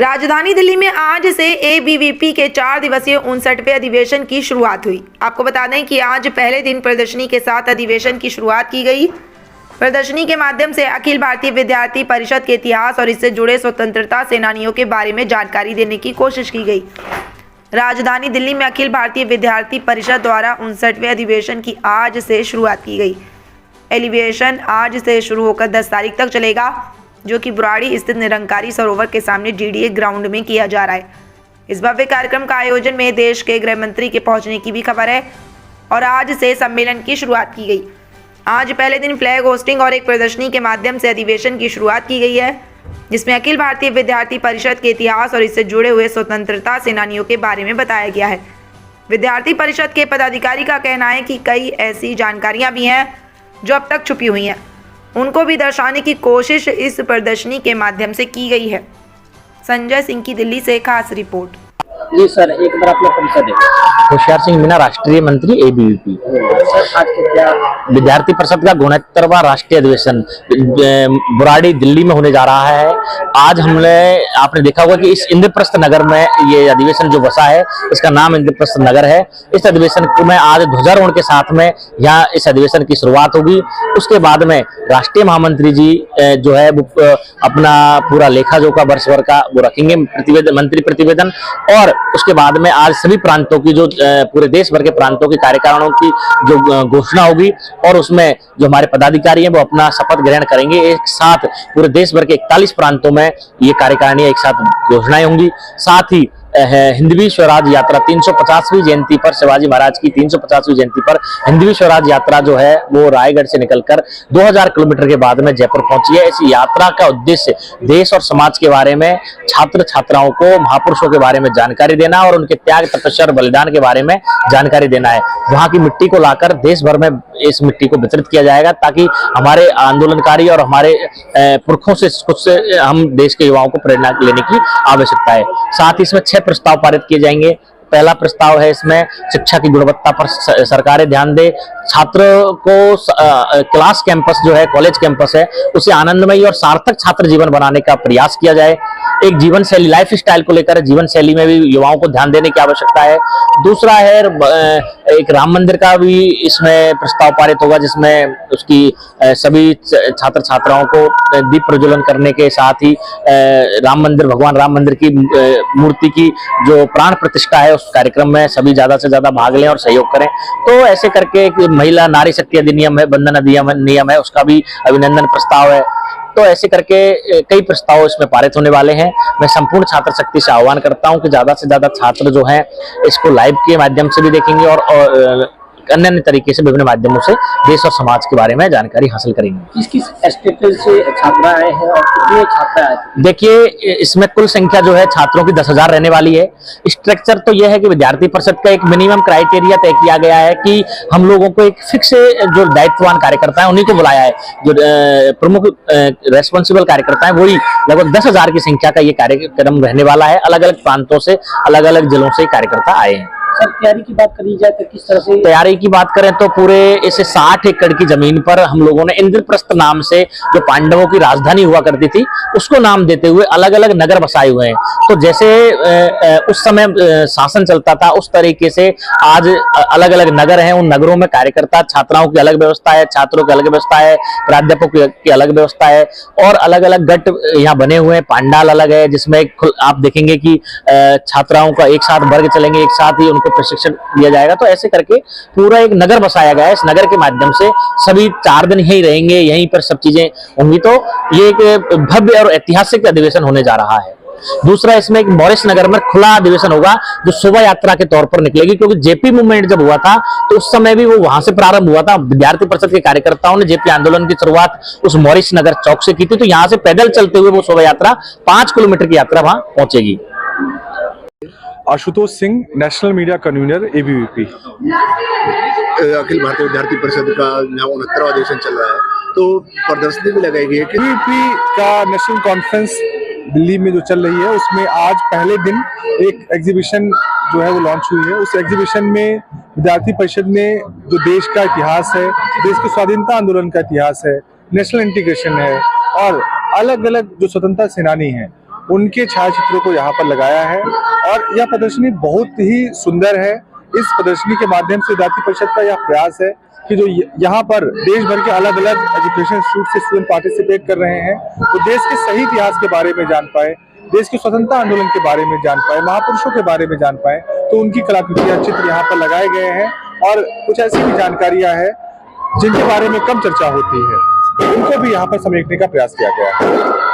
राजधानी दिल्ली में आज से एबीवीपी के 4 दिवसीय 59वें अधिवेशन की शुरुआत हुई। आपको बता दें कि आज पहले दिन प्रदर्शनी के साथ अधिवेशन की शुरुआत की गई। प्रदर्शनी के माध्यम से अखिल भारतीय विद्यार्थी परिषद के इतिहास और इससे जुड़े स्वतंत्रता सेनानियों के बारे में जानकारी देने की कोशिश की गई। राजधानी दिल्ली में अखिल भारतीय विद्यार्थी परिषद द्वारा 59वें अधिवेशन की आज से शुरुआत की गई। अधिवेशन आज से शुरू होकर 10 तारीख तक चलेगा, जो कि बुराड़ी स्थित निरंकारी सरोवर के सामने डीडीए ग्राउंड में किया जा रहा है। इस भव्य कार्यक्रम का आयोजन में देश के गृह मंत्री के पहुंचने की भी खबर है और आज से सम्मेलन की शुरुआत की गई। आज पहले दिन फ्लैग होस्टिंग और एक प्रदर्शनी के माध्यम से अधिवेशन की शुरुआत की गई है, जिसमें अखिल भारतीय विद्यार्थी परिषद के इतिहास और इससे जुड़े हुए स्वतंत्रता सेनानियों के बारे में बताया गया है। विद्यार्थी परिषद के पदाधिकारी का कहना है कि कई ऐसी जानकारियां भी हैं जो अब तक छुपी हुई हैं, उनको भी दर्शाने की कोशिश इस प्रदर्शनी के माध्यम से की गई है। संजय सिंह की दिल्ली से खास रिपोर्ट। जी सर, एक बार अपना परिचय दें। होशियार सिंह मीना, राष्ट्रीय मंत्री एबीवीपी। सर, आज क्या विद्यार्थी परिषद का 69वां राष्ट्रीय अधिवेशन बुराड़ी दिल्ली में होने जा रहा है। आज आपने देखा होगा कि इस इंद्रप्रस्थ नगर में ये अधिवेशन जो बसा है, इसका नाम इंद्रप्रस्थ नगर है। इस अधिवेशन में आज ध्वजारोहण के साथ में यहाँ इस अधिवेशन की शुरुआत होगी। उसके बाद में राष्ट्रीय महामंत्री जी जो है वो अपना पूरा लेखा जोखा वर्ष भर का वो रखेंगे, प्रतिवेदन, मंत्री प्रतिवेदन। और उसके बाद में आज सभी प्रांतों की जो पूरे देश भर के प्रांतों की कार्यकारिणियों की जो घोषणा होगी और उसमें जो हमारे पदाधिकारी हैं वो अपना शपथ ग्रहण करेंगे। एक साथ पूरे देश भर के 41 प्रांतों में ये कार्यकारिणियां एक साथ घोषणाएं होंगी। साथ ही हिंदवी स्वराज यात्रा 350वीं जयंती पर, शिवाजी महाराज की 350वीं जयंती पर हिंदवी स्वराज यात्रा जो है वो रायगढ़ से निकलकर 2000 किलोमीटर के बाद में जयपुर पहुंची है। इस यात्रा का उद्देश्य देश और समाज के बारे में, छात्र छात्राओं को महापुरुषों के बारे में जानकारी देना और उनके त्याग, तपस्या और बलिदान के बारे में जानकारी देना है। वहां की मिट्टी को लाकर देश भर में इस मिट्टी को वितरित किया जाएगा, ताकि हमारे आंदोलनकारी और हमारे पुरखों से खुद से हम देश के युवाओं को प्रेरणा लेने की आवश्यकता है। साथ ही इसमें 6 प्रस्ताव पारित किए जाएंगे। पहला प्रस्ताव है इसमें शिक्षा की गुणवत्ता पर सरकारें ध्यान दे, छात्र को क्लास कैंपस जो है, कॉलेज कैंपस है, उसे आनंदमयी और सार्थक छात्र जीवन बनाने का प्रयास किया जाए। एक जीवन शैली, लाइफ स्टाइल को लेकर जीवन शैली में भी युवाओं को ध्यान देने की आवश्यकता है। दूसरा है एक राम मंदिर का भी इसमें प्रस्ताव पारित होगा, जिसमें उसकी सभी छात्र छात्राओं को दीप प्रज्वलन करने के साथ ही राम मंदिर, भगवान राम मंदिर की मूर्ति की जो प्राण प्रतिष्ठा है उस कार्यक्रम में सभी ज्यादा से ज्यादा भाग लें और सहयोग करें। तो ऐसे करके एक महिला नारी शक्ति अधिनियम है, बंधन नियम है, उसका भी अभिनंदन प्रस्ताव है। तो ऐसे करके कई प्रस्ताव इसमें पारित होने वाले हैं। मैं संपूर्ण छात्र शक्ति से आह्वान करता हूं कि ज्यादा से ज्यादा छात्र जो हैं इसको लाइव के माध्यम से भी देखेंगे और अन्य तरीके से विभिन्न माध्यमों से देश और समाज के बारे में जानकारी हासिल करेंगे। किस स्टेट से छात्र आए हैं और कितने छात्र आए? देखिए, इसमें कुल संख्या जो है छात्रों की 10,000 रहने वाली है। स्ट्रक्चर तो यह है कि विद्यार्थी परिषद का एक मिनिमम क्राइटेरिया तय किया गया है कि हम लोगों को एक फिक्स जो दायित्ववान कार्यकर्ता है उन्हीं को बुलाया है। जो प्रमुख रेस्पॉन्सिबल कार्यकर्ता है वही लगभग 10,000 की संख्या का ये कार्यक्रम रहने वाला है। अलग अलग प्रांतों से, अलग अलग जिलों से कार्यकर्ता आए हैं। सर, तैयारी की बात करी जाए तो किस तरह से? तैयारी की बात करें तो पूरे इसे 60 एकड़ की जमीन पर हम लोगों ने इंद्रप्रस्थ नाम से, जो पांडवों की राजधानी हुआ करती थी, उसको नाम देते हुए अलग अलग नगर बसाए हुए हैं। तो जैसे उस समय शासन चलता था उस तरीके से आज अलग अलग नगर हैं। उन नगरों में कार्यकर्ता, छात्राओं की अलग व्यवस्था है, छात्रों की अलग व्यवस्था है, प्राध्यापकों की अलग व्यवस्था है और अलग अलग गट यहाँ बने हुए हैं। पांडाल अलग है, जिसमें आप देखेंगे कि छात्राओं का एक साथ वर्ग चलेंगे, एक साथ ही उनको प्रशिक्षण दिया जाएगा। तो ऐसे करके पूरा एक नगर बसाया गया है। इस नगर के माध्यम से सभी 4 दिन यहीं रहेंगे, यहीं पर सब चीजें होंगी। तो ये एक भव्य और ऐतिहासिक अधिवेशन होने जा रहा है। दूसरा, इसमें एक मॉरिस नगर में खुला अधिवेशन होगा जो शोभा यात्रा के तौर पर निकलेगी, क्योंकि जेपी मूवमेंट जब हुआ था तो उस समय भी वो वहां से प्रारंभ हुआ था। विद्यार्थी परिषद के कार्यकर्ताओं ने जेपी आंदोलन की शुरुआत उस मॉरिस नगर चौक से की थी। तो यहाँ से पैदल चलते हुए वो शोभा यात्रा 5 किलोमीटर की यात्रा वहां पहुंचेगी। Ashutosh Singh, national media convener ABVP. Akhil Bharatiya Vidyarthi परिषद का 69वां अधिवेशन चल रहा है, तो प्रदर्शनी भी लगाई गई है। एबीवीपी का नेशनल कॉन्फ्रेंस दिल्ली में जो चल रही है उसमें आज पहले दिन एक एग्जीबिशन जो है वो लॉन्च हुई है। उस एग्जीबिशन में विद्यार्थी परिषद ने जो देश का इतिहास है, देश के स्वाधीनता आंदोलन का इतिहास है, नेशनल इंटीग्रेशन है और अलग अलग जो स्वतंत्रता सेनानी हैं उनके छायाचित्रों को यहाँ पर लगाया है और यह प्रदर्शनी बहुत ही सुंदर है। इस प्रदर्शनी के माध्यम से विद्यार्थी परिषद का यह प्रयास है कि जो यहाँ पर देश भर के अलग अलग एजुकेशन इंस्टीट्यूट से स्टूडेंट पार्टिसिपेट कर रहे हैं, तो देश के सही इतिहास के बारे में जान पाए, देश के स्वतंत्रता आंदोलन के बारे में जान पाए, महापुरुषों के बारे में जान पाए। तो उनकी कलाकृतियां, चित्र यहाँ पर लगाए गए हैं और कुछ ऐसी भी जानकारियां हैं जिनके बारे में कम चर्चा होती है, उनको भी यहाँ पर समेटने का प्रयास किया गया है।